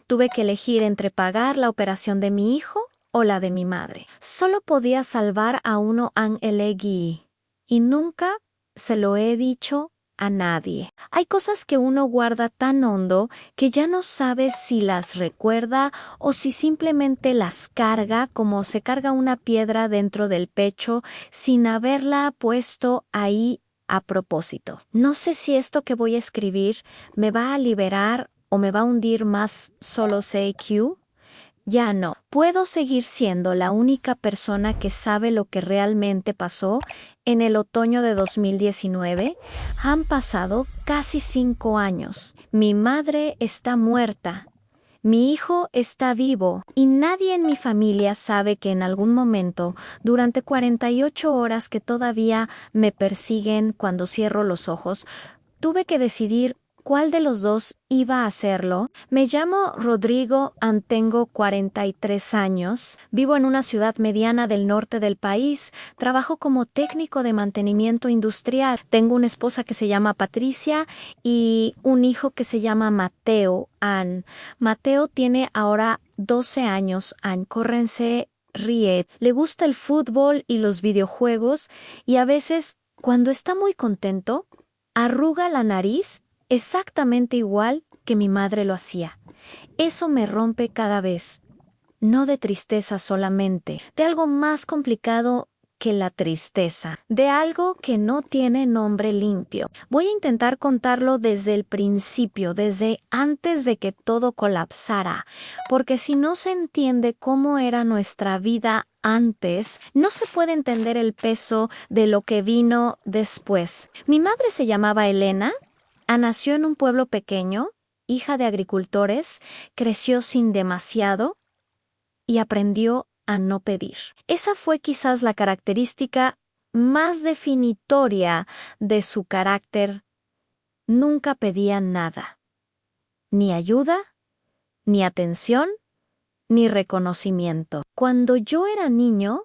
Tuve que elegir entre pagar la operación de mi hijo o la de mi madre. Solo podía salvar a uno ang elegí. Y nunca se lo he dicho a nadie. Hay cosas que uno guarda tan hondo que ya no sabe si las recuerda o si simplemente las carga como se carga una piedra dentro del pecho sin haberla puesto ahí a propósito. No sé si esto que voy a escribir me va a liberar o me va a hundir más, solo sé Q. Ya no. ¿Puedo seguir siendo la única persona que sabe lo que realmente pasó en el otoño de 2019? Han pasado casi 5 años. Mi madre está muerta. Mi hijo está vivo y nadie en mi familia sabe que en algún momento, durante 48 horas que todavía me persiguen cuando cierro los ojos, tuve que decidir cuál de los dos iba a hacerlo. Me llamo Rodrigo, tengo 43 años, vivo en una ciudad mediana del norte del país, trabajo como técnico de mantenimiento industrial. Tengo una esposa que se llama Patricia y un hijo que se llama Mateo. Mateo tiene ahora 12 años. Córrense, ríe. Le gusta el fútbol y los videojuegos y a veces, cuando está muy contento, arruga la nariz exactamente igual que mi madre lo hacía. Eso me rompe cada vez. No de tristeza solamente, de algo más complicado que la tristeza, de algo que no tiene nombre limpio. Voy a intentar contarlo desde el principio, desde antes de que todo colapsara, porque si no se entiende cómo era nuestra vida antes, no se puede entender el peso de lo que vino después. Mi madre se llamaba Elena. Nació en un pueblo pequeño, hija de agricultores, creció sin demasiado y aprendió a no pedir. Esa fue quizás la característica más definitoria de su carácter. Nunca pedía nada, ni ayuda, ni atención, ni reconocimiento. Cuando yo era niño,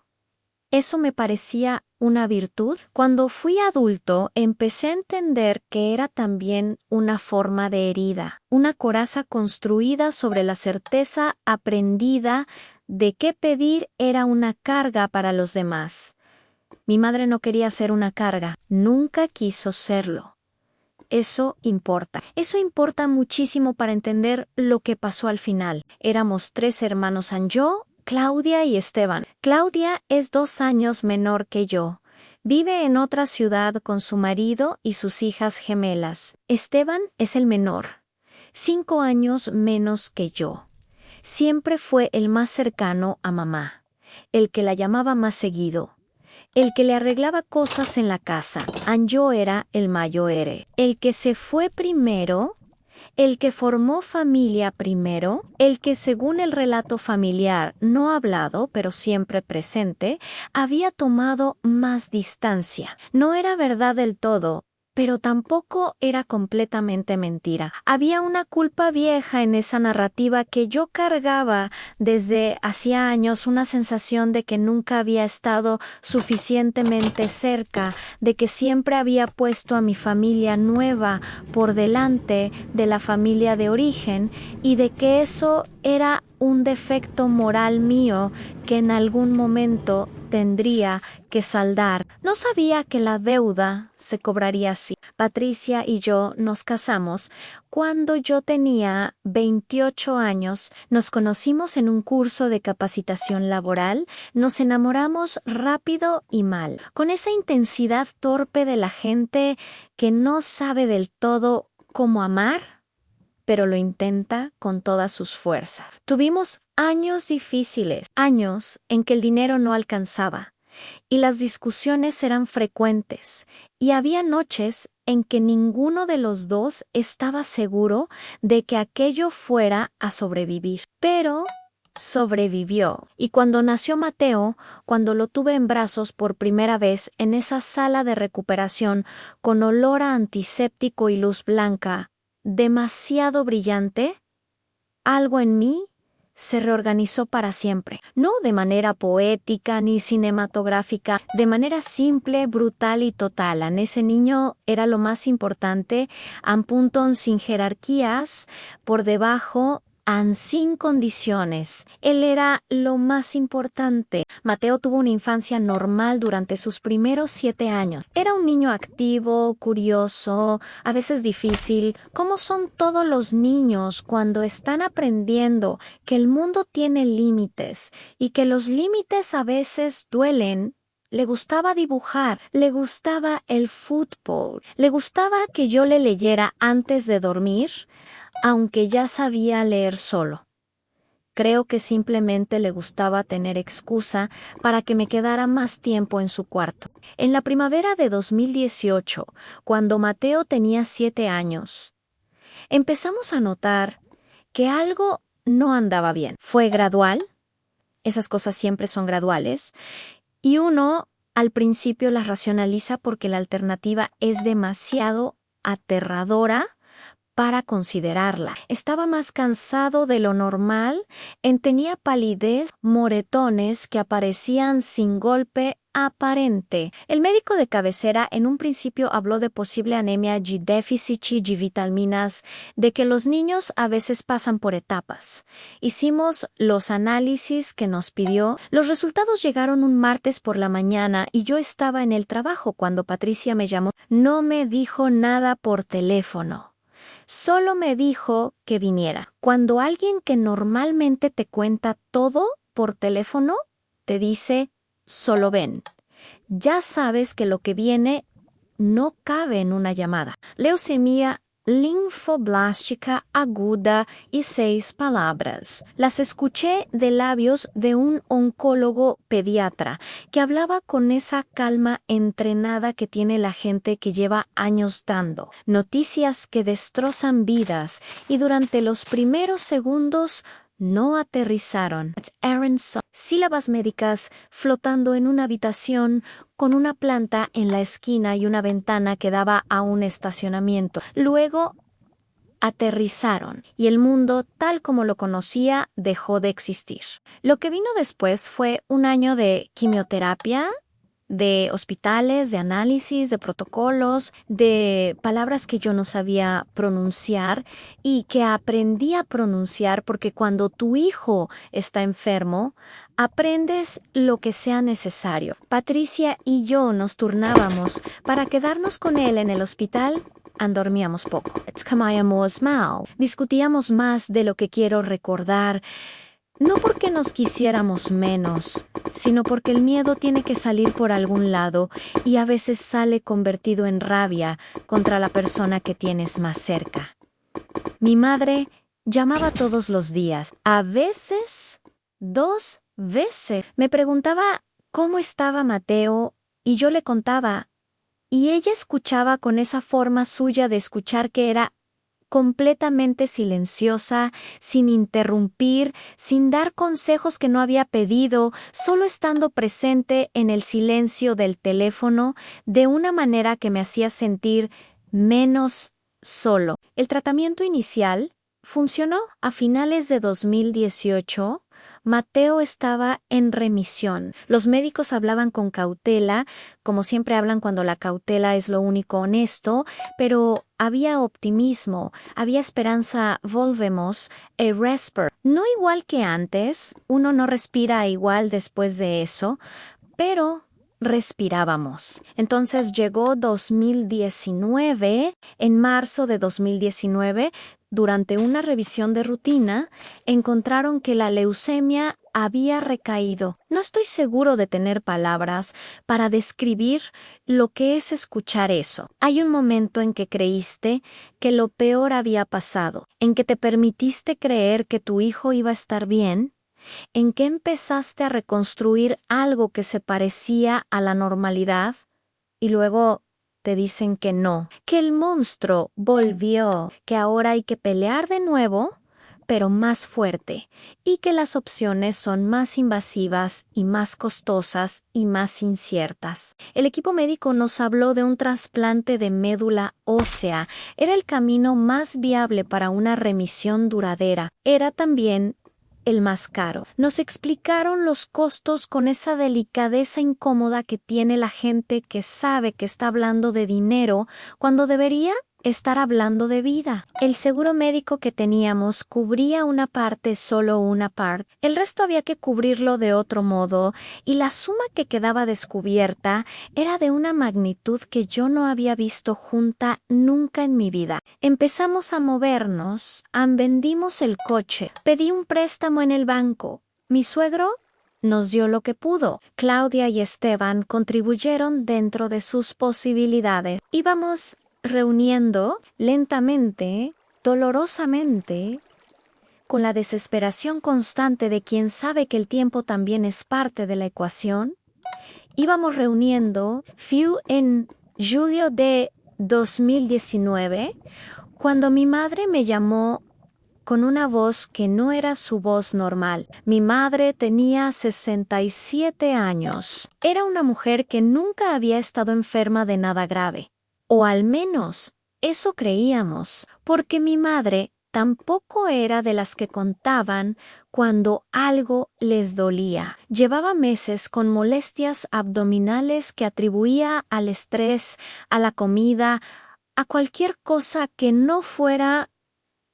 eso me parecía una virtud. Cuando fui adulto, empecé a entender que era también una forma de herida, una coraza construida sobre la certeza aprendida de que pedir era una carga para los demás. Mi madre no quería ser una carga, nunca quiso serlo. Eso importa. Eso importa muchísimo para entender lo que pasó al final. Éramos 3 hermanos, yo, Claudia y Esteban. Claudia es 2 años menor que yo. Vive en otra ciudad con su marido y sus hijas gemelas. Esteban es el menor, 5 años menos que yo. Siempre fue el más cercano a mamá, el que la llamaba más seguido, el que le arreglaba cosas en la casa. Yo era el mayor, el que se fue primero, el que formó familia primero, el que según el relato familiar no hablado, pero siempre presente, había tomado más distancia. No era verdad del todo, pero tampoco era completamente mentira. Había una culpa vieja en esa narrativa que yo cargaba desde hacía años, una sensación de que nunca había estado suficientemente cerca, de que siempre había puesto a mi familia nueva por delante de la familia de origen y de que eso era un defecto moral mío que en algún momento tendría que saldar. No sabía que la deuda se cobraría así. Patricia y yo nos casamos cuando yo tenía 28 años. Nos conocimos en un curso de capacitación laboral. Nos enamoramos rápido y mal, con esa intensidad torpe de la gente que no sabe del todo cómo amar, pero lo intenta con todas sus fuerzas. Tuvimos años difíciles, años en que el dinero no alcanzaba, y las discusiones eran frecuentes, y había noches en que ninguno de los dos estaba seguro de que aquello fuera a sobrevivir. Pero sobrevivió, y cuando nació Mateo, cuando lo tuve en brazos por primera vez en esa sala de recuperación con olor a antiséptico y luz blanca, demasiado brillante, algo en mí se reorganizó para siempre. No de manera poética ni cinematográfica, de manera simple, brutal y total. En ese niño era lo más importante, sin jerarquías, por debajo sin condiciones. Él era lo más importante. Mateo tuvo una infancia normal durante sus primeros 7 años. Era un niño activo, curioso, a veces difícil, como son todos los niños cuando están aprendiendo que el mundo tiene límites y que los límites a veces duelen. Le gustaba dibujar, le gustaba el fútbol, le gustaba que yo le leyera antes de dormir, aunque ya sabía leer solo. Creo que simplemente le gustaba tener excusa para que me quedara más tiempo en su cuarto. En la primavera de 2018, cuando Mateo tenía 7 años, empezamos a notar que algo no andaba bien. Fue gradual, esas cosas siempre son graduales, y uno al principio las racionaliza porque la alternativa es demasiado aterradora para considerarla. Estaba más cansado de lo normal, tenía palidez, moretones que aparecían sin golpe aparente. El médico de cabecera en un principio habló de posible anemia y déficit de vitaminas, de que los niños a veces pasan por etapas. Hicimos los análisis que nos pidió. Los resultados llegaron un martes por la mañana y yo estaba en el trabajo cuando Patricia me llamó. No me dijo nada por teléfono. Solo me dijo que viniera. Cuando alguien que normalmente te cuenta todo por teléfono te dice, solo ven, ya sabes que lo que viene no cabe en una llamada. Leucemia linfoblástica aguda y 6 palabras. Las escuché de labios de un oncólogo pediatra que hablaba con esa calma entrenada que tiene la gente que lleva años dando. Noticias que destrozan vidas y durante los primeros segundos no aterrizaron. Sílabas médicas flotando en una habitación con una planta en la esquina y una ventana que daba a un estacionamiento. Luego aterrizaron y el mundo tal como lo conocía dejó de existir. Lo que vino después fue un año de quimioterapia, de hospitales, de análisis, de protocolos, de palabras que yo no sabía pronunciar y que aprendí a pronunciar porque cuando tu hijo está enfermo, aprendes lo que sea necesario. Patricia y yo nos turnábamos para quedarnos con él en el hospital. Dormíamos poco. Discutíamos más de lo que quiero recordar. No porque nos quisiéramos menos, sino porque el miedo tiene que salir por algún lado y a veces sale convertido en rabia contra la persona que tienes más cerca. Mi madre llamaba todos los días, a veces 2 veces. Me preguntaba cómo estaba Mateo y yo le contaba, y ella escuchaba con esa forma suya de escuchar que era completamente silenciosa, sin interrumpir, sin dar consejos que no había pedido, solo estando presente en el silencio del teléfono de una manera que me hacía sentir menos solo. El tratamiento inicial funcionó. A finales de 2018, Mateo estaba en remisión. Los médicos hablaban con cautela, como siempre hablan cuando la cautela es lo único honesto, pero había optimismo, había esperanza. Volvemos a respirar. No igual que antes, uno no respira igual después de eso, pero respirábamos. Entonces llegó 2019, en marzo de 2019, durante una revisión de rutina, encontraron que la leucemia había recaído. No estoy seguro de tener palabras para describir lo que es escuchar eso. Hay un momento en que creíste que lo peor había pasado, en que te permitiste creer que tu hijo iba a estar bien, en que empezaste a reconstruir algo que se parecía a la normalidad y luego te dicen que no, que el monstruo volvió, que ahora hay que pelear de nuevo, pero más fuerte, y que las opciones son más invasivas y más costosas y más inciertas. El equipo médico nos habló de un trasplante de médula ósea. Era el camino más viable para una remisión duradera. Era también el más caro. Nos explicaron los costos con esa delicadeza incómoda que tiene la gente que sabe que está hablando de dinero cuando debería estar hablando de vida. El seguro médico que teníamos cubría una parte, solo una parte. El resto había que cubrirlo de otro modo, y la suma que quedaba descubierta era de una magnitud que yo no había visto junta nunca en mi vida. Empezamos a movernos, vendimos el coche, pedí un préstamo en el banco. Mi suegro nos dio lo que pudo. Claudia y Esteban contribuyeron dentro de sus posibilidades. Íbamos reuniendo lentamente, dolorosamente, con la desesperación constante de quien sabe que el tiempo también es parte de la ecuación. Íbamos reuniendo en julio de 2019, cuando mi madre me llamó con una voz que no era su voz normal. Mi madre tenía 67 años. Era una mujer que nunca había estado enferma de nada grave. O al menos, eso creíamos, porque mi madre tampoco era de las que contaban cuando algo les dolía. Llevaba meses con molestias abdominales que atribuía al estrés, a la comida, a cualquier cosa que no fuera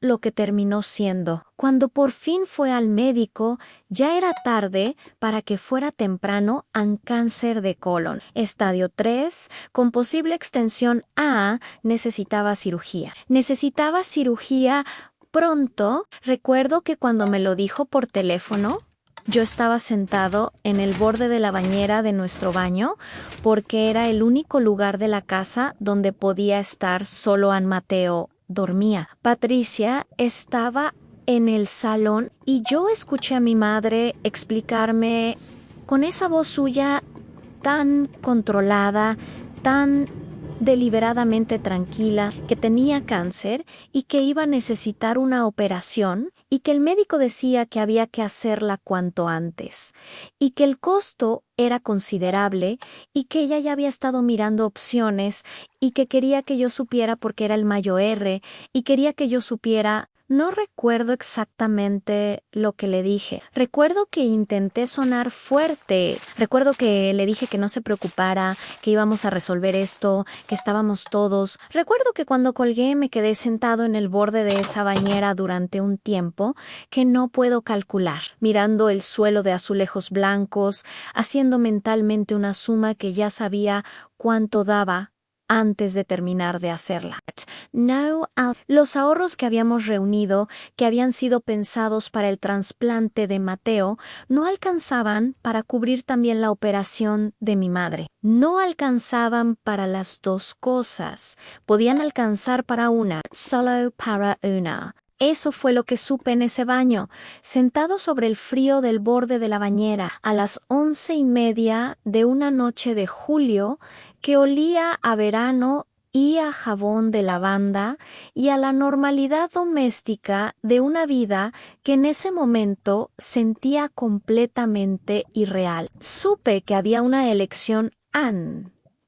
lo que terminó siendo. Cuando por fin fue al médico, ya era tarde para que fuera temprano en cáncer de colon. Estadio 3, con posible extensión a, necesitaba cirugía. Necesitaba cirugía pronto. Recuerdo que cuando me lo dijo por teléfono, yo estaba sentado en el borde de la bañera de nuestro baño porque era el único lugar de la casa donde podía estar. Solo Mateo dormía. Patricia estaba en el salón y yo escuché a mi madre explicarme con esa voz suya tan controlada, tan deliberadamente tranquila, que tenía cáncer y que iba a necesitar una operación y que el médico decía que había que hacerla cuanto antes y que el costo era considerable y que ella ya había estado mirando opciones y que quería que yo supiera porque era el mayo R y quería que yo supiera. No recuerdo exactamente lo que le dije. Recuerdo que intenté sonar fuerte. Recuerdo que le dije que no se preocupara, que íbamos a resolver esto, que estábamos todos. Recuerdo que cuando colgué me quedé sentado en el borde de esa bañera durante un tiempo que no puedo calcular, mirando el suelo de azulejos blancos, haciendo mentalmente una suma que ya sabía cuánto daba antes de terminar de hacerla. Los ahorros que habíamos reunido, que habían sido pensados para el trasplante de Mateo, no alcanzaban para cubrir también la operación de mi madre. No alcanzaban para las dos cosas. Podían alcanzar para una, solo para una. Eso fue lo que supe en ese baño, sentado sobre el frío del borde de la bañera, a las 11:30 de una noche de julio que olía a verano y a jabón de lavanda y a la normalidad doméstica de una vida que en ese momento sentía completamente irreal. Supe que había una elección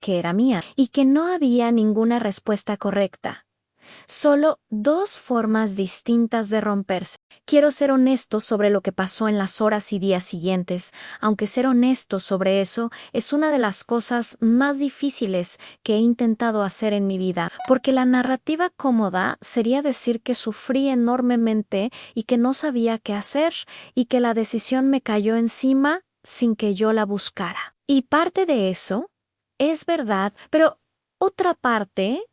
que era mía, y que no había ninguna respuesta correcta. Solo dos formas distintas de romperse. Quiero ser honesto sobre lo que pasó en las horas y días siguientes, aunque ser honesto sobre eso es una de las cosas más difíciles que he intentado hacer en mi vida, porque la narrativa cómoda sería decir que sufrí enormemente y que no sabía qué hacer y que la decisión me cayó encima sin que yo la buscara. Y parte de eso es verdad, pero otra parte,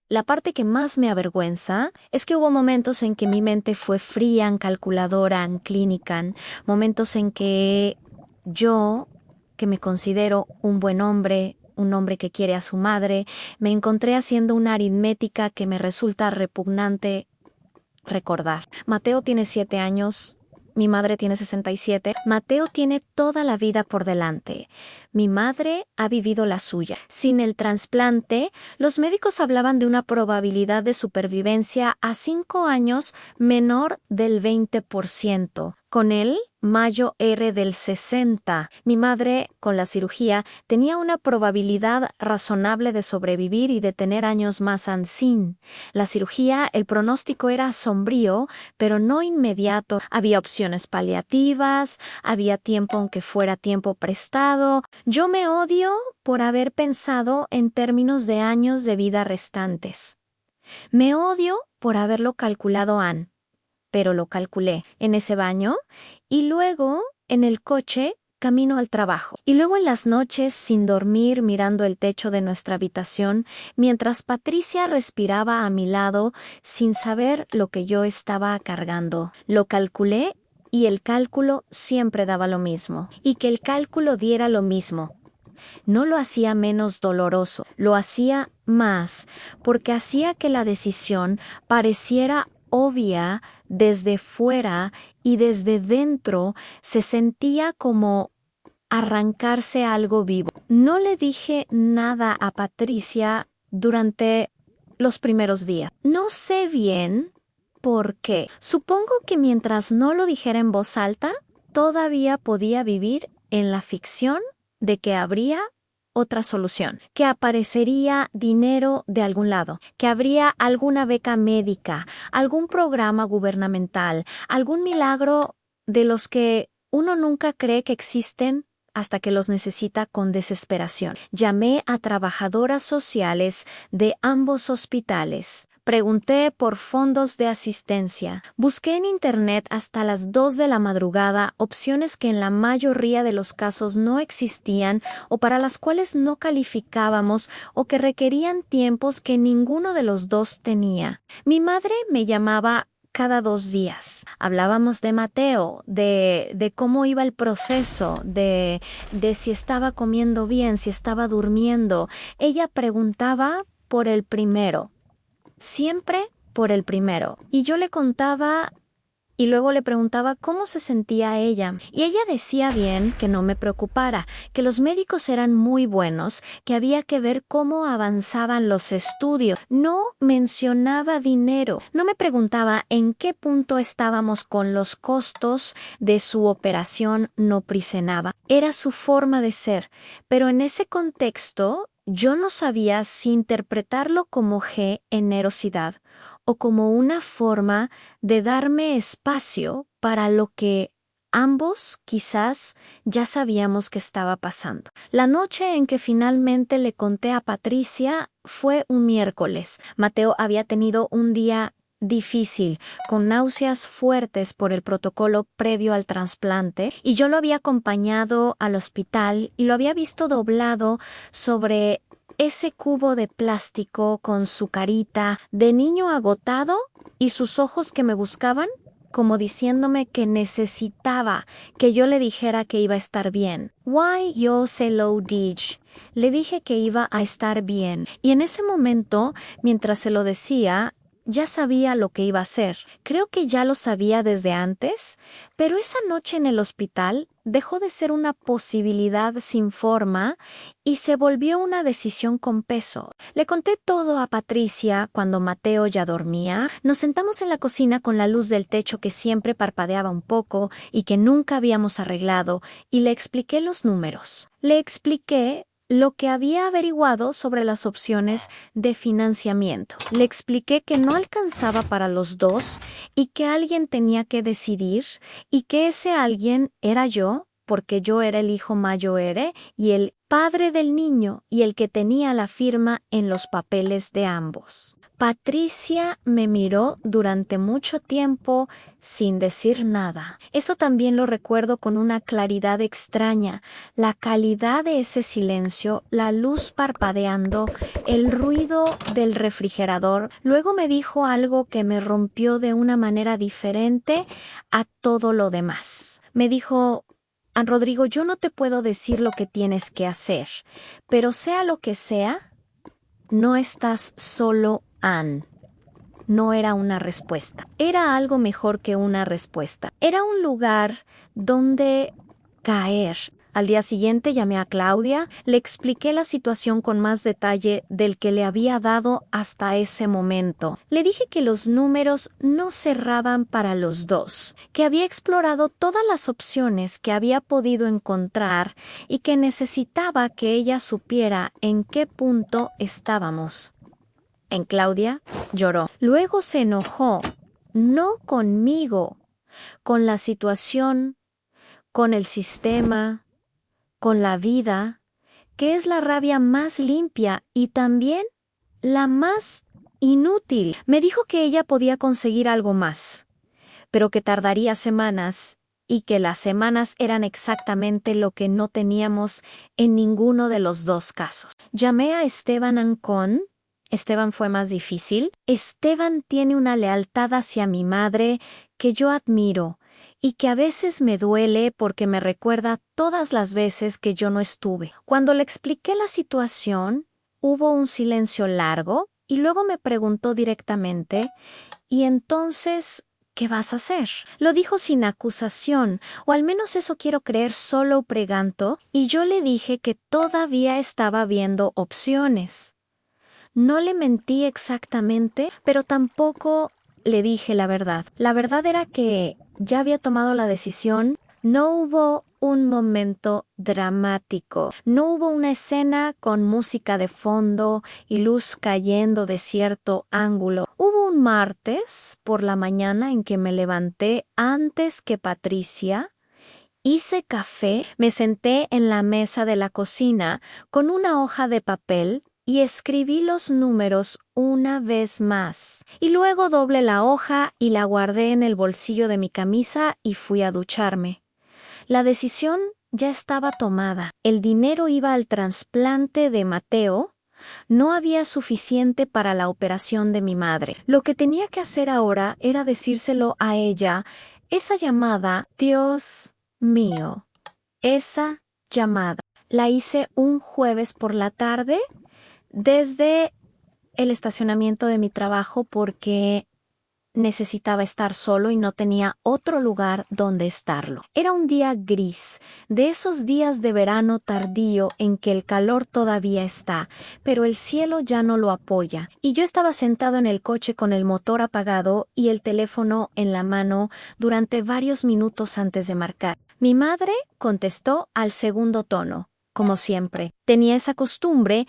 la parte que más me avergüenza, es que hubo momentos en que mi mente fue fría, calculadora, clínica, momentos en que yo, que me considero un buen hombre, un hombre que quiere a su madre, me encontré haciendo una aritmética que me resulta repugnante recordar. Mateo tiene 7 años. Mi madre tiene 67. Mateo tiene toda la vida por delante. Mi madre ha vivido la suya. Sin el trasplante, los médicos hablaban de una probabilidad de supervivencia a 5 años menor del 20%. Con él, mayo R del 60. Mi madre, con la cirugía, tenía una probabilidad razonable de sobrevivir y de tener años más sin. La cirugía, el pronóstico era sombrío, pero no inmediato. Había opciones paliativas, había tiempo aunque fuera tiempo prestado. Yo me odio por haber pensado en términos de años de vida restantes. Me odio por haberlo calculado, Ann, pero lo calculé en ese baño y luego en el coche camino al trabajo. Y luego en las noches sin dormir mirando el techo de nuestra habitación mientras Patricia respiraba a mi lado sin saber lo que yo estaba cargando. Lo calculé y el cálculo siempre daba lo mismo. Y que el cálculo diera lo mismo no lo hacía menos doloroso, lo hacía más, porque hacía que la decisión pareciera obvia desde fuera y desde dentro se sentía como arrancarse algo vivo. No le dije nada a Patricia durante los primeros días. No sé bien por qué. Supongo que mientras no lo dijera en voz alta, todavía podía vivir en la ficción de que habría otra solución, que aparecería dinero de algún lado, que habría alguna beca médica, algún programa gubernamental, algún milagro de los que uno nunca cree que existen hasta que los necesita con desesperación. Llamé a trabajadoras sociales de ambos hospitales. Pregunté por fondos de asistencia. Busqué en Internet hasta las 2 de la madrugada opciones que en la mayoría de los casos no existían o para las cuales no calificábamos o que requerían tiempos que ninguno de los dos tenía. Mi madre me llamaba cada 2 días. Hablábamos de Mateo, de cómo iba el proceso, de si estaba comiendo bien, si estaba durmiendo. Ella preguntaba por el primero. Siempre por el primero. Y yo le contaba y luego le preguntaba cómo se sentía ella. Y ella decía bien que no me preocupara, que los médicos eran muy buenos, que había que ver cómo avanzaban los estudios. No mencionaba dinero. No me preguntaba en qué punto estábamos con los costos de su operación, no prisenaba. Era su forma de ser. Pero en ese contexto yo no sabía si interpretarlo como generosidad o como una forma de darme espacio para lo que ambos quizás ya sabíamos que estaba pasando. La noche en que finalmente le conté a Patricia fue un miércoles. Mateo había tenido un día difícil, con náuseas fuertes por el protocolo previo al trasplante, y yo lo había acompañado al hospital y lo había visto doblado sobre ese cubo de plástico con su carita de niño agotado y sus ojos que me buscaban, como diciéndome que necesitaba que yo le dijera que iba a estar bien. Why yo se lo dije. Le dije que iba a estar bien, y en ese momento, mientras se lo decía, ya sabía lo que iba a hacer. Creo que ya lo sabía desde antes, pero esa noche en el hospital dejó de ser una posibilidad sin forma y se volvió una decisión con peso. Le conté todo a Patricia cuando Mateo ya dormía. Nos sentamos en la cocina con la luz del techo que siempre parpadeaba un poco y que nunca habíamos arreglado, y le expliqué los números. Le expliqué lo que había averiguado sobre las opciones de financiamiento. Le expliqué que no alcanzaba para los dos y que alguien tenía que decidir y que ese alguien era yo, porque yo era el hijo mayor y el padre del niño y el que tenía la firma en los papeles de ambos. Patricia me miró durante mucho tiempo sin decir nada. Eso también lo recuerdo con una claridad extraña. La calidad de ese silencio, la luz parpadeando, el ruido del refrigerador. Luego me dijo algo que me rompió de una manera diferente a todo lo demás. Me dijo: Ann Rodrigo, yo no te puedo decir lo que tienes que hacer, pero sea lo que sea, no estás solo, Ann. No era una respuesta. Era algo mejor que una respuesta. Era un lugar donde caer. Al día siguiente llamé a Claudia, le expliqué la situación con más detalle del que le había dado hasta ese momento. Le dije que los números no cerraban para los dos, que había explorado todas las opciones que había podido encontrar y que necesitaba que ella supiera en qué punto estábamos. En Claudia lloró. Luego se enojó, no conmigo, con la situación, con el sistema, con la vida, que es la rabia más limpia y también la más inútil. Me dijo que ella podía conseguir algo más, pero que tardaría semanas y que las semanas eran exactamente lo que no teníamos en ninguno de los dos casos. Llamé a Esteban Ancón. Esteban fue más difícil. Esteban tiene una lealtad hacia mi madre que yo admiro y que a veces me duele porque me recuerda todas las veces que yo no estuve. Cuando le expliqué la situación, hubo un silencio largo y luego me preguntó directamente, ¿y entonces qué vas a hacer? Lo dijo sin acusación, o al menos eso quiero creer, solo preguntó, y yo le dije que todavía estaba viendo opciones. No le mentí exactamente, pero tampoco le dije la verdad. La verdad era que ya había tomado la decisión. No hubo un momento dramático. No hubo una escena con música de fondo y luz cayendo de cierto ángulo. Hubo un martes por la mañana en que me levanté antes que Patricia. Hice café, me senté en la mesa de la cocina con una hoja de papel y escribí los números una vez más. Y luego doblé la hoja y la guardé en el bolsillo de mi camisa y fui a ducharme. La decisión ya estaba tomada. El dinero iba al trasplante de Mateo. No había suficiente para la operación de mi madre. Lo que tenía que hacer ahora era decírselo a ella. Esa llamada, Dios mío, esa llamada. La hice un jueves por la tarde desde el estacionamiento de mi trabajo porque necesitaba estar solo y no tenía otro lugar donde estarlo. Era un día gris, de esos días de verano tardío en que el calor todavía está, pero el cielo ya no lo apoya. Y yo estaba sentado en el coche con el motor apagado y el teléfono en la mano durante varios minutos antes de marcar. Mi madre contestó al segundo tono, como siempre. Tenía esa costumbre.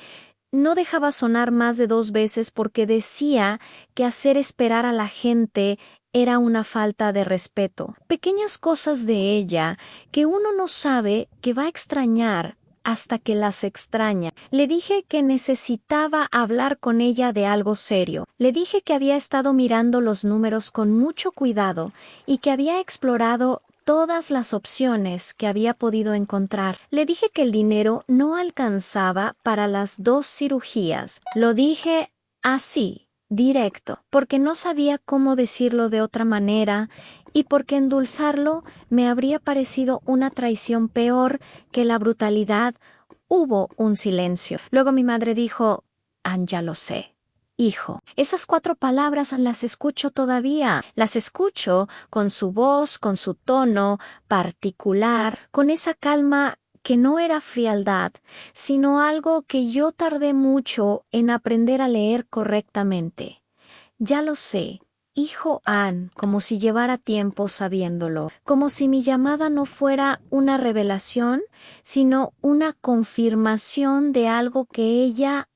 No dejaba sonar más de 2 veces porque decía que hacer esperar a la gente era una falta de respeto. Pequeñas cosas de ella que uno no sabe que va a extrañar hasta que las extraña. Le dije que necesitaba hablar con ella de algo serio. Le dije que había estado mirando los números con mucho cuidado y que había explorado todas las opciones que había podido encontrar. Le dije que el dinero no alcanzaba para las 2 cirugías. Lo dije así, directo, porque no sabía cómo decirlo de otra manera y porque endulzarlo me habría parecido una traición peor que la brutalidad. Hubo un silencio. Luego mi madre dijo, ya lo sé. Hijo, esas 4 palabras las escucho todavía. Las escucho con su voz, con su tono particular, con esa calma que no era frialdad, sino algo que yo tardé mucho en aprender a leer correctamente. Ya lo sé, hijo Ann, como si llevara tiempo sabiéndolo, como si mi llamada no fuera una revelación, sino una confirmación de algo que ella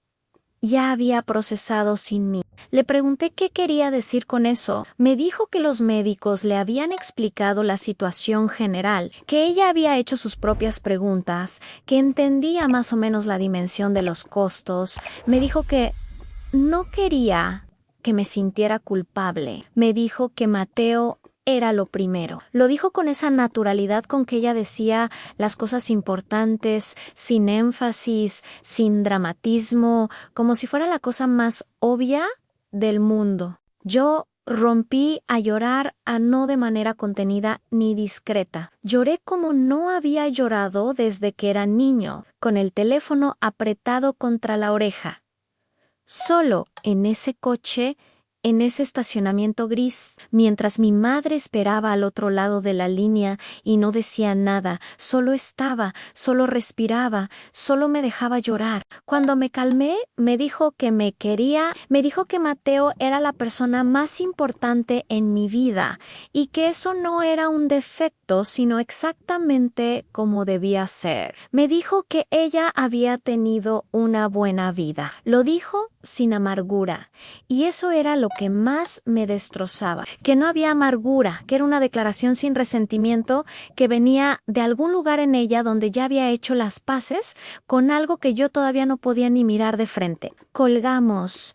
ya había procesado sin mí. Le pregunté qué quería decir con eso. Me dijo que los médicos le habían explicado la situación general, que ella había hecho sus propias preguntas, que entendía más o menos la dimensión de los costos. Me dijo que no quería que me sintiera culpable. Me dijo que Mateo era lo primero. Lo dijo con esa naturalidad con que ella decía las cosas importantes, sin énfasis, sin dramatismo, como si fuera la cosa más obvia del mundo. Yo rompí a llorar, no de manera contenida ni discreta. Lloré como no había llorado desde que era niño, con el teléfono apretado contra la oreja. Solo en ese coche, en ese estacionamiento gris, mientras mi madre esperaba al otro lado de la línea y no decía nada, solo estaba, solo respiraba, solo me dejaba llorar. Cuando me calmé, me dijo que me quería, me dijo que Mateo era la persona más importante en mi vida y que eso no era un defecto, sino exactamente como debía ser. Me dijo que ella había tenido una buena vida. Lo dijo sin amargura, y eso era lo que más me destrozaba, que no había amargura, que era una declaración sin resentimiento que venía de algún lugar en ella donde ya había hecho las paces con algo que yo todavía no podía ni mirar de frente. Colgamos.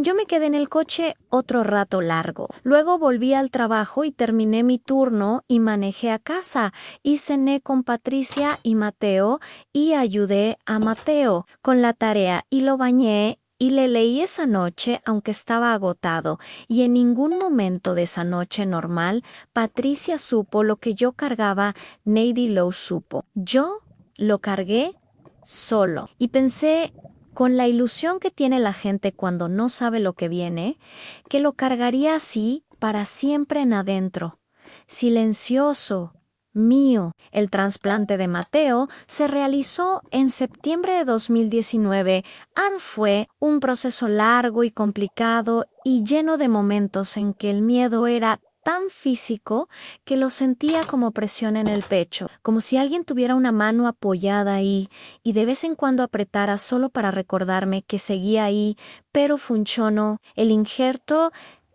Yo me quedé en el coche otro rato largo. Luego volví al trabajo y terminé mi turno y manejé a casa y cené con Patricia y Mateo y ayudé a Mateo con la tarea y lo bañé y le leí esa noche aunque estaba agotado y en ningún momento de esa noche normal Patricia supo lo que yo cargaba, Nady lo supo. Yo lo cargué solo y pensé con la ilusión que tiene la gente cuando no sabe lo que viene, que lo cargaría así para siempre en adentro, silencioso, mío. El trasplante de Mateo se realizó en septiembre de 2019. Fue un proceso largo y complicado y lleno de momentos en que el miedo era tan físico que lo sentía como presión en el pecho, como si alguien tuviera una mano apoyada ahí y de vez en cuando apretara solo para recordarme que seguía ahí, pero funcionó. El injerto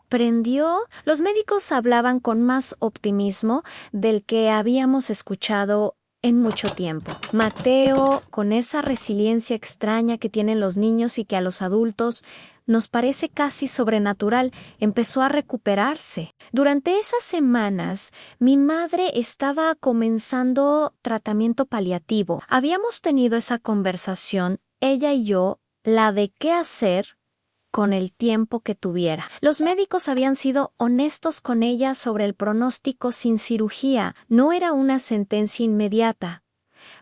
prendió. Los médicos hablaban con más optimismo del que habíamos escuchado en mucho tiempo. Mateo, con esa resiliencia extraña que tienen los niños y que a los adultos nos parece casi sobrenatural, empezó a recuperarse. Durante esas semanas, mi madre estaba comenzando tratamiento paliativo. Habíamos tenido esa conversación, ella y yo, la de qué hacer con el tiempo que tuviera. Los médicos habían sido honestos con ella sobre el pronóstico sin cirugía. No era una sentencia inmediata,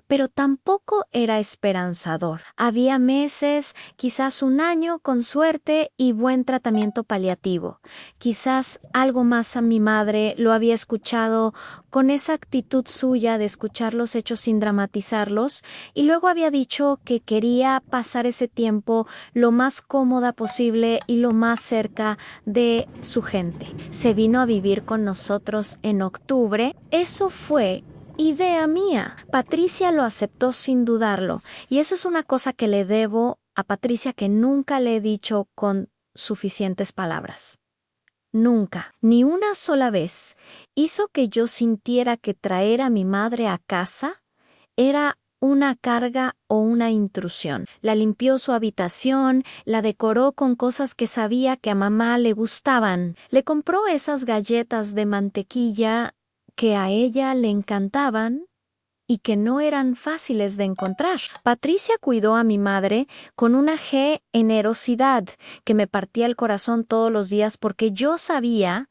pero tampoco era esperanzador. Había meses, quizás un año, con suerte y buen tratamiento paliativo. Quizás algo más a mi madre lo había escuchado con esa actitud suya de escuchar los hechos sin dramatizarlos, y luego había dicho que quería pasar ese tiempo lo más cómoda posible y lo más cerca de su gente. Se vino a vivir con nosotros en octubre. Eso fue idea mía. Patricia lo aceptó sin dudarlo, y eso es una cosa que le debo a Patricia que nunca le he dicho con suficientes palabras. Nunca, ni una sola vez, hizo que yo sintiera que traer a mi madre a casa era una carga o una intrusión. La limpió su habitación, la decoró con cosas que sabía que a mamá le gustaban. Le compró esas galletas de mantequilla que a ella le encantaban y que no eran fáciles de encontrar. Patricia cuidó a mi madre con una generosidad que me partía el corazón todos los días porque yo sabía,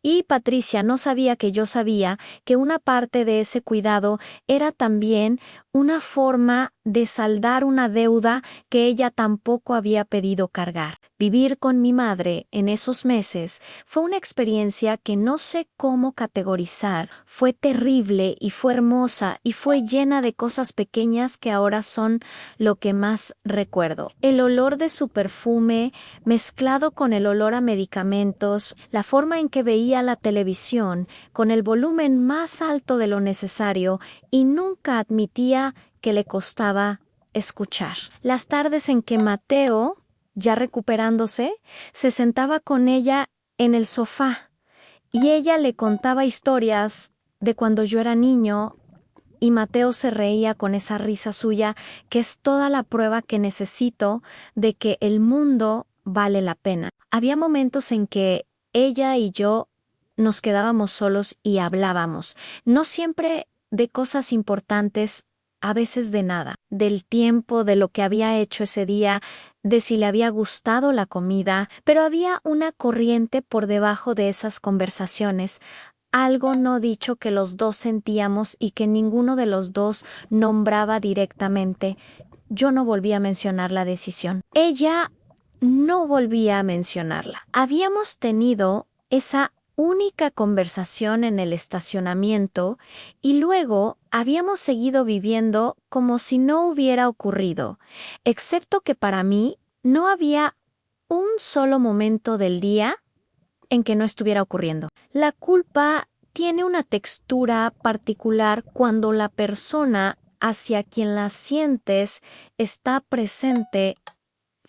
y Patricia no sabía que yo sabía, que una parte de ese cuidado era también una forma de saldar una deuda que ella tampoco había pedido cargar. Vivir con mi madre en esos meses fue una experiencia que no sé cómo categorizar. Fue terrible y fue hermosa y fue llena de cosas pequeñas que ahora son lo que más recuerdo. El olor de su perfume mezclado con el olor a medicamentos, la forma en que veía la televisión con el volumen más alto de lo necesario y nunca admitía que le costaba escuchar. Las tardes en que Mateo, ya recuperándose, se sentaba con ella en el sofá y ella le contaba historias de cuando yo era niño y Mateo se reía con esa risa suya que es toda la prueba que necesito de que el mundo vale la pena. Había momentos en que ella y yo nos quedábamos solos y hablábamos, no siempre de cosas importantes, a veces de nada, del tiempo, de lo que había hecho ese día, de si le había gustado la comida, pero había una corriente por debajo de esas conversaciones, algo no dicho que los dos sentíamos y que ninguno de los dos nombraba directamente. Yo no volví a mencionar la decisión. Ella no volvía a mencionarla. Habíamos tenido esa única conversación en el estacionamiento y luego habíamos seguido viviendo como si no hubiera ocurrido, excepto que para mí no había un solo momento del día en que no estuviera ocurriendo. La culpa tiene una textura particular cuando la persona hacia quien la sientes está presente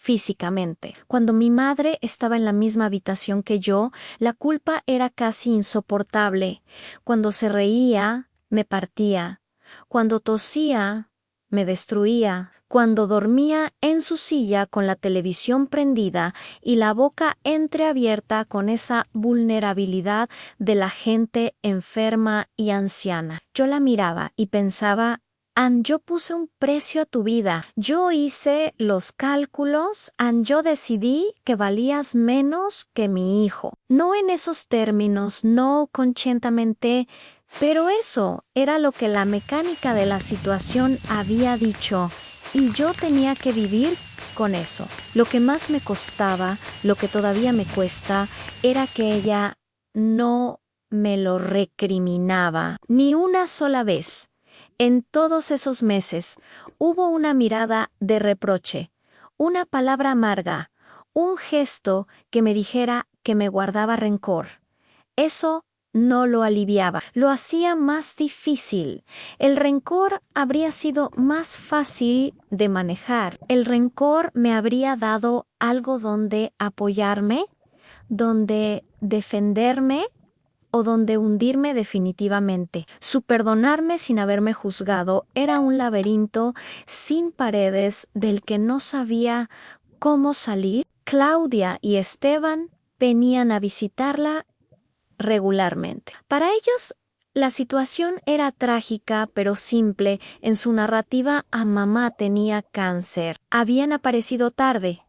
físicamente. Cuando mi madre estaba en la misma habitación que yo, la culpa era casi insoportable. Cuando se reía, me partía. Cuando tosía, me destruía, cuando dormía en su silla con la televisión prendida y la boca entreabierta con esa vulnerabilidad de la gente enferma y anciana. Yo la miraba y pensaba: Ann, yo puse un precio a tu vida. Yo hice los cálculos. Ann, yo decidí que valías menos que mi hijo. No en esos términos, no conscientemente, pero eso era lo que la mecánica de la situación había dicho, y yo tenía que vivir con eso. Lo que más me costaba, lo que todavía me cuesta, era que ella no me lo recriminaba ni una sola vez. En todos esos meses hubo una mirada de reproche, una palabra amarga, un gesto que me dijera que me guardaba rencor. Eso no lo aliviaba, lo hacía más difícil. El rencor habría sido más fácil de manejar. El rencor me habría dado algo donde apoyarme, donde defenderme o donde hundirme definitivamente. Su perdonarme sin haberme juzgado era un laberinto sin paredes del que no sabía cómo salir. Claudia y Esteban venían a visitarla regularmente. Para ellos, la situación era trágica pero simple. En su narrativa, a mamá tenía cáncer. Habían aparecido tarde.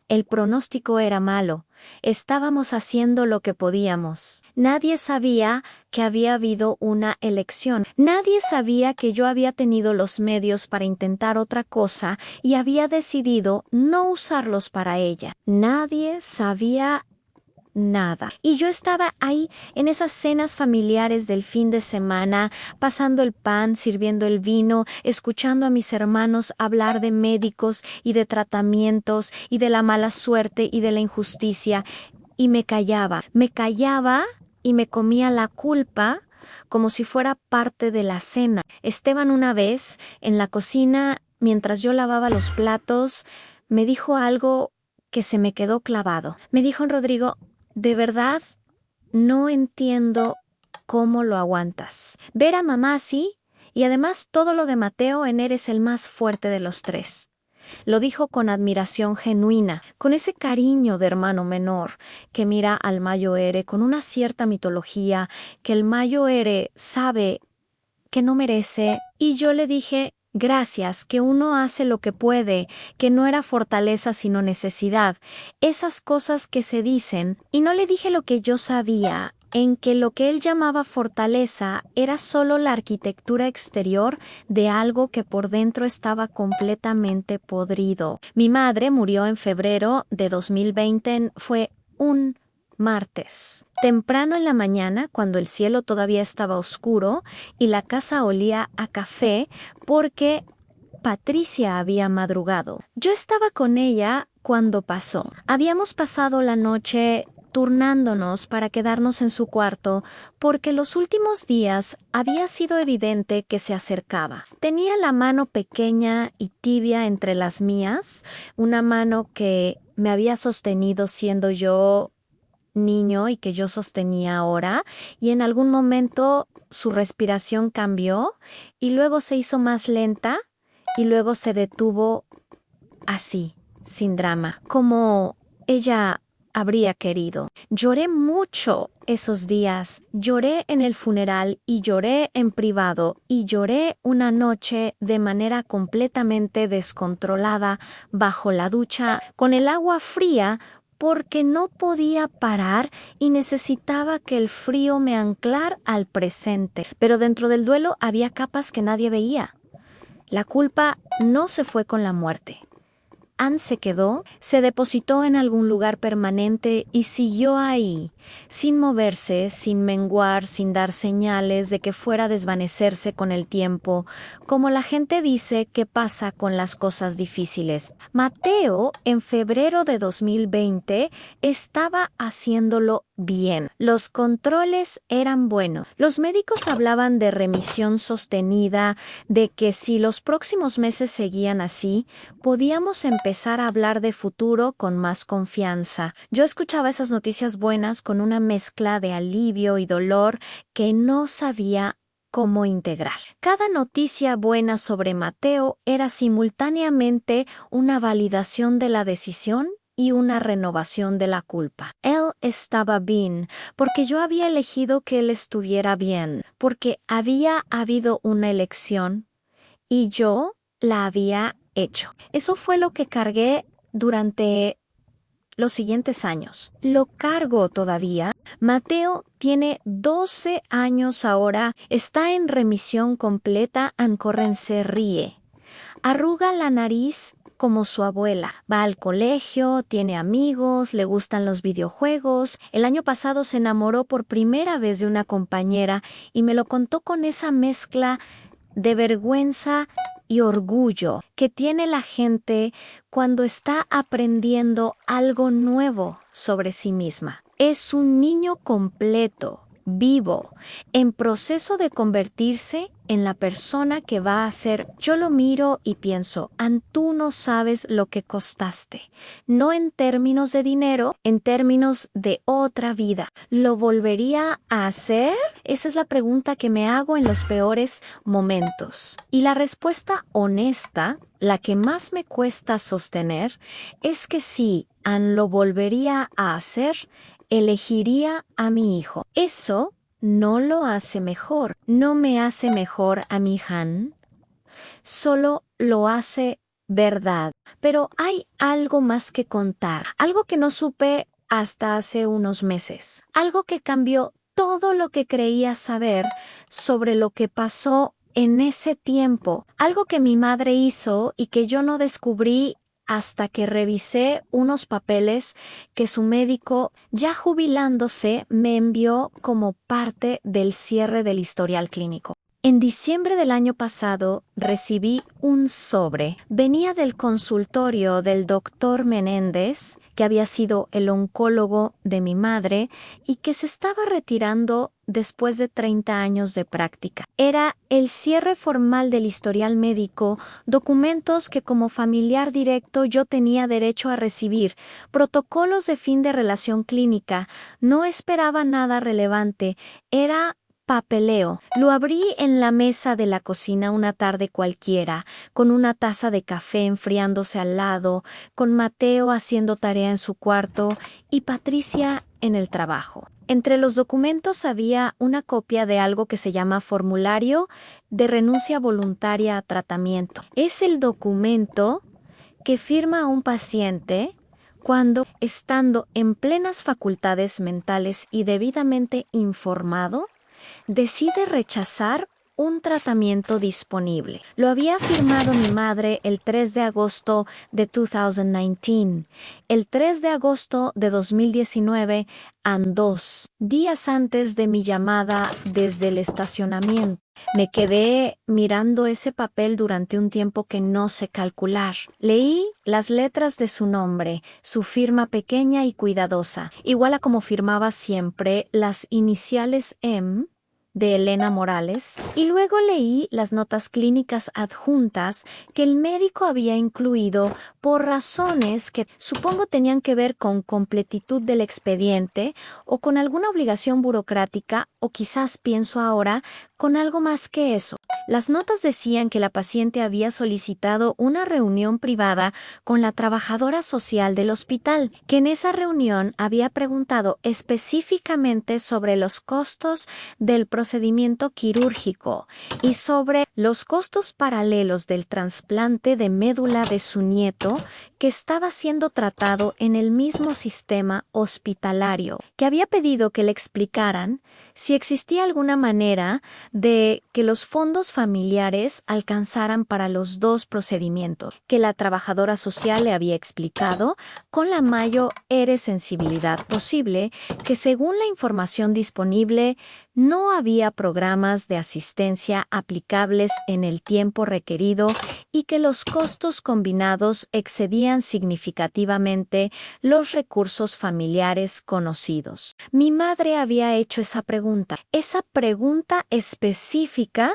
El pronóstico era malo. Estábamos haciendo lo que podíamos. Nadie sabía que había habido una elección. Nadie sabía que yo había tenido los medios para intentar otra cosa y había decidido no usarlos para ella. Nadie sabía nada. Y yo estaba ahí en esas cenas familiares del fin de semana, pasando el pan, sirviendo el vino, escuchando a mis hermanos hablar de médicos y de tratamientos y de la mala suerte y de la injusticia, y me callaba y me comía la culpa como si fuera parte de la cena. Esteban una vez, en la cocina, mientras yo lavaba los platos, me dijo algo que se me quedó clavado. Me dijo: Rodrigo, de verdad, no entiendo cómo lo aguantas. Ver a mamá así, y además todo lo de Mateo, en eres el más fuerte de los tres. Lo dijo con admiración genuina, con ese cariño de hermano menor, que mira al Mayo Ere con una cierta mitología que el Mayo Ere sabe que no merece, y yo le dije: gracias, que uno hace lo que puede, que no era fortaleza sino necesidad. Esas cosas que se dicen, y no le dije lo que yo sabía, en que lo que él llamaba fortaleza era solo la arquitectura exterior de algo que por dentro estaba completamente podrido. Mi madre murió en febrero de 2020, fue un martes. Temprano en la mañana, cuando el cielo todavía estaba oscuro y la casa olía a café, porque Patricia había madrugado. Yo estaba con ella cuando pasó. Habíamos pasado la noche turnándonos para quedarnos en su cuarto, porque los últimos días había sido evidente que se acercaba. Tenía la mano pequeña y tibia entre las mías, una mano que me había sostenido siendo yo niño y que yo sostenía ahora, y en algún momento su respiración cambió y luego se hizo más lenta y luego se detuvo así, sin drama, como ella habría querido. Lloré mucho esos días, lloré en el funeral y lloré en privado y lloré una noche de manera completamente descontrolada bajo la ducha con el agua fría, porque no podía parar y necesitaba que el frío me anclara al presente. Pero dentro del duelo había capas que nadie veía. La culpa no se fue con la muerte. Ann se quedó, se depositó en algún lugar permanente y siguió ahí, sin moverse, sin menguar, sin dar señales de que fuera a desvanecerse con el tiempo, como la gente dice que pasa con las cosas difíciles. Mateo, en febrero de 2020, estaba haciéndolo bien. Los controles eran buenos. Los médicos hablaban de remisión sostenida, de que si los próximos meses seguían así, podíamos empezar a hablar de futuro con más confianza. Yo escuchaba esas noticias buenas con una mezcla de alivio y dolor que no sabía como integral. Cada noticia buena sobre Mateo era simultáneamente una validación de la decisión y una renovación de la culpa. Él estaba bien, porque yo había elegido que él estuviera bien, porque había habido una elección y yo la había hecho. Eso fue lo que cargué durante los siguientes años. Lo cargo todavía. Mateo tiene 12 años ahora, está en remisión completa, Ancorren se ríe. Arruga la nariz como su abuela. Va al colegio, tiene amigos, le gustan los videojuegos. El año pasado se enamoró por primera vez de una compañera y me lo contó con esa mezcla de vergüenza y orgullo que tiene la gente cuando está aprendiendo algo nuevo sobre sí misma. Es un niño completo, vivo, en proceso de convertirse en la persona que va a ser. Yo lo miro y pienso, tú no sabes lo que costaste. No en términos de dinero, en términos de otra vida. ¿Lo volvería a hacer? Esa es la pregunta que me hago en los peores momentos. Y la respuesta honesta, la que más me cuesta sostener, es que sí, lo volvería a hacer, elegiría a mi hijo. Eso no lo hace mejor, no me hace mejor a mi Han, solo lo hace verdad. Pero hay algo más que contar, algo que no supe hasta hace unos meses, algo que cambió todo lo que creía saber sobre lo que pasó en ese tiempo, algo que mi madre hizo y que yo no descubrí hasta que revisé unos papeles que su médico, ya jubilándose, me envió como parte del cierre del historial clínico. En diciembre del año pasado recibí un sobre. Venía del consultorio del doctor Menéndez, que había sido el oncólogo de mi madre y que se estaba retirando después de 30 años de práctica. Era el cierre formal del historial médico, documentos que como familiar directo yo tenía derecho a recibir, protocolos de fin de relación clínica. No esperaba nada relevante. Era papeleo. Lo abrí en la mesa de la cocina una tarde cualquiera, con una taza de café enfriándose al lado, con Mateo haciendo tarea en su cuarto y Patricia en el trabajo. Entre los documentos había una copia de algo que se llama formulario de renuncia voluntaria a tratamiento. Es el documento que firma un paciente cuando, estando en plenas facultades mentales y debidamente informado, decide rechazar un tratamiento disponible. Lo había firmado mi madre el 3 de agosto de 2019. El 3 de agosto de 2019, 2 días antes de mi llamada desde el estacionamiento. Me quedé mirando ese papel durante un tiempo que no sé calcular. Leí las letras de su nombre, su firma pequeña y cuidadosa, igual a como firmaba siempre, las iniciales M de Elena Morales, y luego leí las notas clínicas adjuntas que el médico había incluido por razones que supongo tenían que ver con completitud del expediente o con alguna obligación burocrática o quizás, pienso ahora, con algo más que eso. Las notas decían que la paciente había solicitado una reunión privada con la trabajadora social del hospital, que en esa reunión había preguntado específicamente sobre los costos del procedimiento quirúrgico y sobre los costos paralelos del trasplante de médula de su nieto que estaba siendo tratado en el mismo sistema hospitalario, que había pedido que le explicaran si existía alguna manera de que los fondos familiares alcanzaran para los dos procedimientos, que la trabajadora social le había explicado con la mayor sensibilidad posible que según la información disponible no había programas de asistencia aplicables en el tiempo requerido y que los costos combinados excedían significativamente los recursos familiares conocidos. Mi madre había hecho esa pregunta específica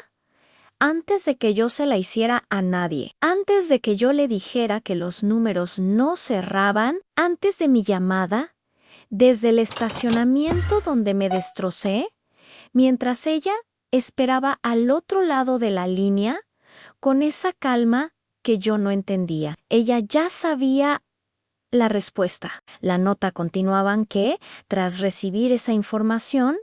antes de que yo se la hiciera a nadie, antes de que yo le dijera que los números no cerraban, antes de mi llamada, desde el estacionamiento donde me destrocé, mientras ella esperaba al otro lado de la línea con esa calma que yo no entendía. Ella ya sabía la respuesta. La nota continuaba que, tras recibir esa información,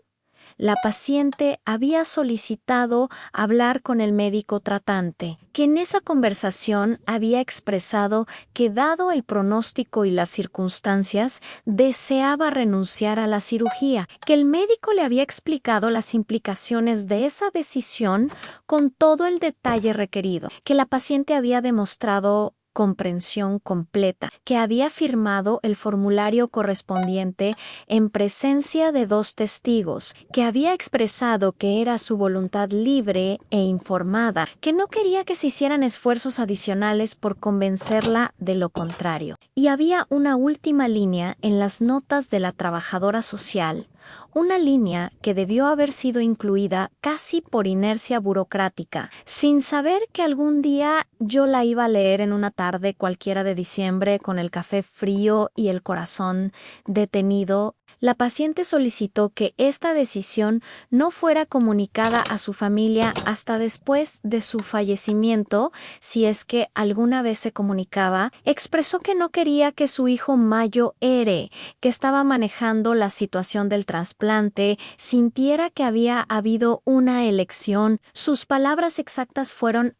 la paciente había solicitado hablar con el médico tratante, que en esa conversación había expresado que, dado el pronóstico y las circunstancias, deseaba renunciar a la cirugía, que el médico le había explicado las implicaciones de esa decisión con todo el detalle requerido, que la paciente había demostrado comprensión completa, que había firmado el formulario correspondiente en presencia de 2 testigos, que había expresado que era su voluntad libre e informada, que no quería que se hicieran esfuerzos adicionales por convencerla de lo contrario. Y había una última línea en las notas de la trabajadora social, una línea que debió haber sido incluida casi por inercia burocrática, sin saber que algún día yo la iba a leer en una tarde cualquiera de diciembre con el café frío y el corazón detenido. La paciente solicitó que esta decisión no fuera comunicada a su familia hasta después de su fallecimiento, si es que alguna vez se comunicaba. Expresó que no quería que su hijo Mayo Ere, que estaba manejando la situación del trasplante, sintiera que había habido una elección. Sus palabras exactas fueron: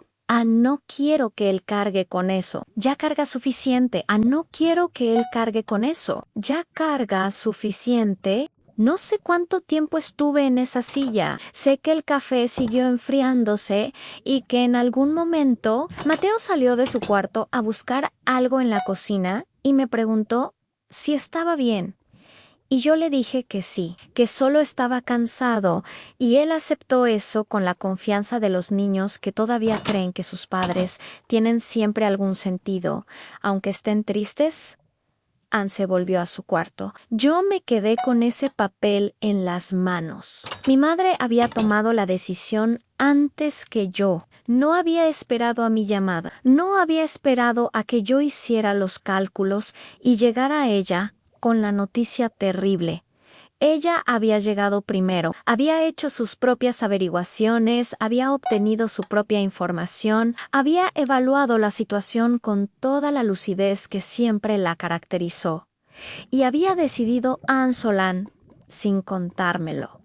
no quiero que él cargue con eso. Ya carga suficiente. No quiero que él cargue con eso. Ya carga suficiente. No sé cuánto tiempo estuve en esa silla. Sé que el café siguió enfriándose y que en algún momento Mateo salió de su cuarto a buscar algo en la cocina y me preguntó si estaba bien. Y yo le dije que sí, que solo estaba cansado, y él aceptó eso con la confianza de los niños que todavía creen que sus padres tienen siempre algún sentido, aunque estén tristes. Anne se volvió a su cuarto. Yo me quedé con ese papel en las manos. Mi madre había tomado la decisión antes que yo. No había esperado a mi llamada. No había esperado a que yo hiciera los cálculos y llegara a ella con la noticia terrible. Ella había llegado primero, había hecho sus propias averiguaciones, había obtenido su propia información, había evaluado la situación con toda la lucidez que siempre la caracterizó, y había decidido Anne Solán sin contármelo,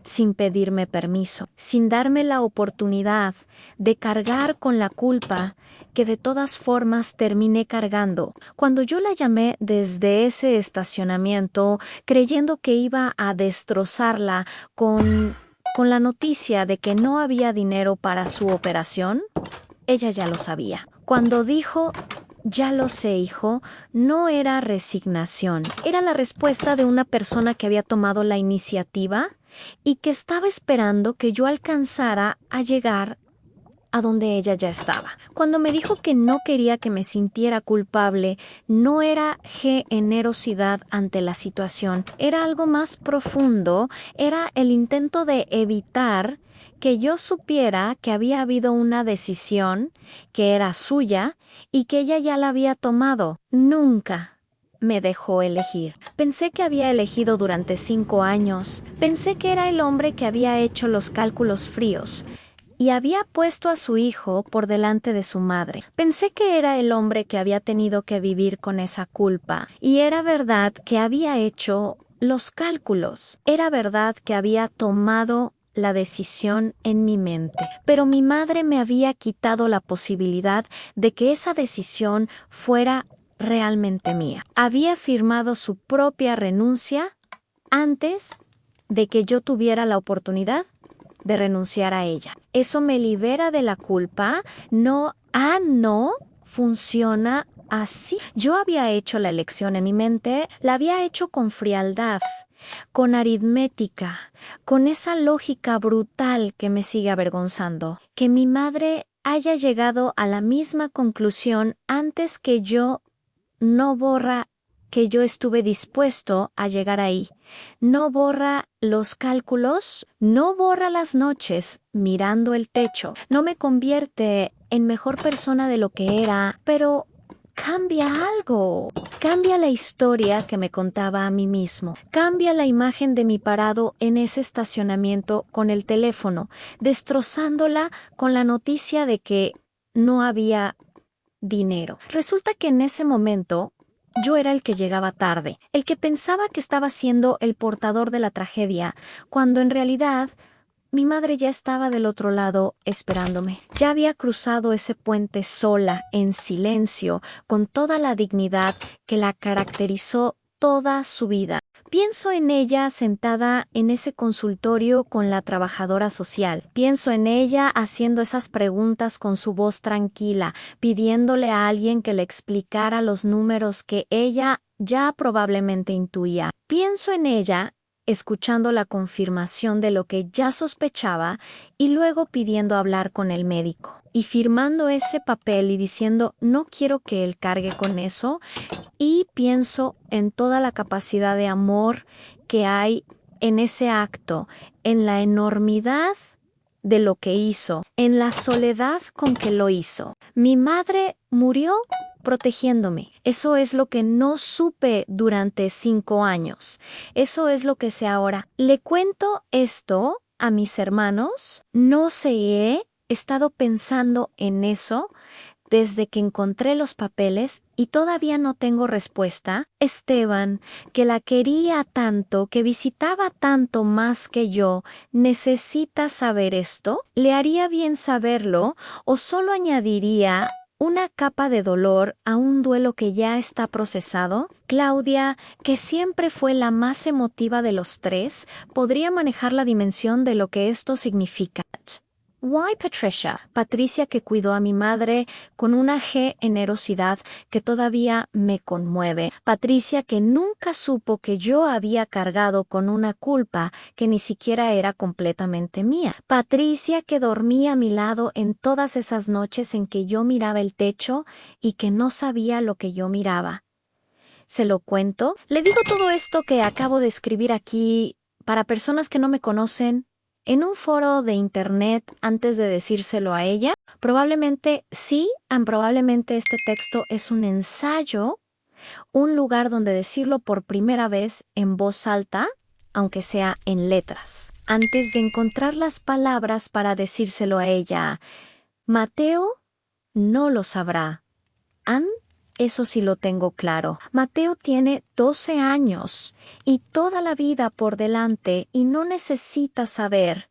sin pedirme permiso, sin darme la oportunidad de cargar con la culpa que de todas formas terminé cargando. Cuando yo la llamé desde ese estacionamiento, creyendo que iba a destrozarla con la noticia de que no había dinero para su operación, ella ya lo sabía. Cuando dijo: "Ya lo sé, hijo", no era resignación, era la respuesta de una persona que había tomado la iniciativa y que estaba esperando que yo alcanzara a llegar a donde ella ya estaba. Cuando me dijo que no quería que me sintiera culpable, no era generosidad ante la situación, era algo más profundo, era el intento de evitar que yo supiera que había habido una decisión que era suya y que ella ya la había tomado. Nunca me dejó elegir. Pensé que había elegido durante 5 años. Pensé que era el hombre que había hecho los cálculos fríos y había puesto a su hijo por delante de su madre. Pensé que era el hombre que había tenido que vivir con esa culpa. Y era verdad que había hecho los cálculos. Era verdad que había tomado la decisión en mi mente. Pero mi madre me había quitado la posibilidad de que esa decisión fuera realmente mía. Había firmado su propia renuncia antes de que yo tuviera la oportunidad de renunciar a ella. Eso me libera de la culpa. No funciona así. Yo había hecho la elección en mi mente, la había hecho con frialdad, con aritmética, con esa lógica brutal que me sigue avergonzando. Que mi madre haya llegado a la misma conclusión antes que yo no borra que yo estuve dispuesto a llegar ahí. No borra los cálculos, no borra las noches mirando el techo. No me convierte en mejor persona de lo que era, pero cambia algo. Cambia la historia que me contaba a mí mismo. Cambia la imagen de mi parado en ese estacionamiento con el teléfono, destrozándola con la noticia de que no había dinero. Resulta que en ese momento yo era el que llegaba tarde, el que pensaba que estaba siendo el portador de la tragedia, cuando en realidad mi madre ya estaba del otro lado esperándome. Ya había cruzado ese puente sola, en silencio, con toda la dignidad que la caracterizó toda su vida. Pienso en ella sentada en ese consultorio con la trabajadora social. Pienso en ella haciendo esas preguntas con su voz tranquila, pidiéndole a alguien que le explicara los números que ella ya probablemente intuía. Pienso en ella escuchando la confirmación de lo que ya sospechaba y luego pidiendo hablar con el médico. Y firmando ese papel y diciendo no quiero que él cargue con eso. Y pienso en toda la capacidad de amor que hay en ese acto, en la enormidad de lo que hizo, en la soledad con que lo hizo. Mi madre murió protegiéndome. Eso es lo que no supe durante 5 años. Eso es lo que sé ahora. Le cuento esto a mis hermanos. No sé, he estado pensando en eso desde que encontré los papeles y todavía no tengo respuesta. Esteban, que la quería tanto, que visitaba tanto más que yo, ¿necesita saber esto? ¿Le haría bien saberlo o solo añadiría una capa de dolor a un duelo que ya está procesado? Claudia, que siempre fue la más emotiva de los tres, podría manejar la dimensión de lo que esto significa. Why Patricia? Patricia, que cuidó a mi madre con una generosidad que todavía me conmueve. Patricia, que nunca supo que yo había cargado con una culpa que ni siquiera era completamente mía. Patricia, que dormía a mi lado en todas esas noches en que yo miraba el techo y que no sabía lo que yo miraba. ¿Se lo cuento? Le digo todo esto que acabo de escribir aquí para personas que no me conocen, en un foro de internet antes de decírselo a ella. Probablemente sí, probablemente este texto es un ensayo, un lugar donde decirlo por primera vez en voz alta, aunque sea en letras, antes de encontrar las palabras para decírselo a ella. Mateo no lo sabrá. Eso sí lo tengo claro. Mateo tiene 12 años y toda la vida por delante y no necesita saber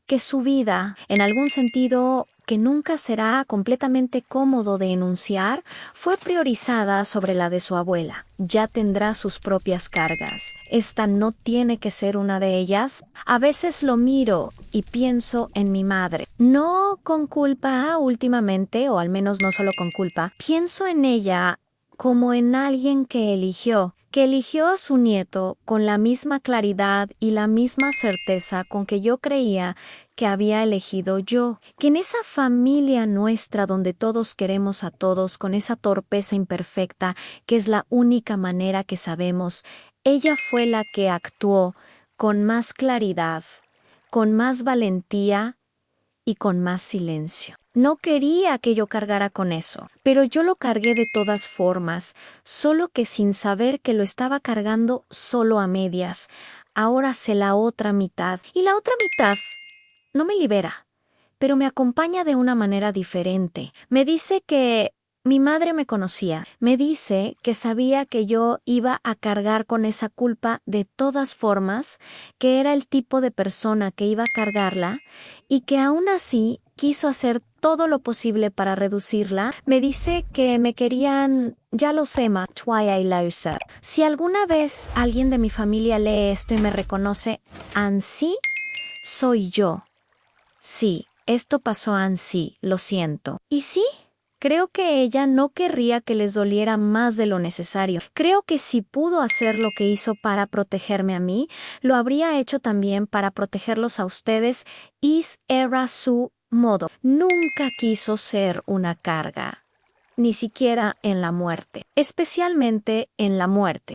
que su vida, en algún sentido que nunca será completamente cómodo de enunciar, fue priorizada sobre la de su abuela. Ya tendrá sus propias cargas. Esta no tiene que ser una de ellas. A veces lo miro y pienso en mi madre. No con culpa últimamente, o al menos no solo con culpa. Pienso en ella como en alguien que eligió a su nieto con la misma claridad y la misma certeza con que yo creía que había elegido yo, que en esa familia nuestra donde todos queremos a todos con esa torpeza imperfecta que es la única manera que sabemos, ella fue la que actuó con más claridad, con más valentía y con más silencio. No quería que yo cargara con eso, pero yo lo cargué de todas formas, solo que sin saber que lo estaba cargando solo a medias. Ahora sé la otra mitad, y la otra mitad no me libera, pero me acompaña de una manera diferente. Me dice que mi madre me conocía, me dice que sabía que yo iba a cargar con esa culpa de todas formas, que era el tipo de persona que iba a cargarla, y que aún así quiso hacer todo lo posible para reducirla. Me dice que me querían, ya lo sé, Twilight. Si alguna vez alguien de mi familia lee esto y me reconoce, Ansí, soy yo. Sí, esto pasó a Ansí, lo siento. ¿Y sí? Creo que ella no querría que les doliera más de lo necesario. Creo que si pudo hacer lo que hizo para protegerme a mí, lo habría hecho también para protegerlos a ustedes y era su modo. Nunca quiso ser una carga, ni siquiera en la muerte, especialmente en la muerte.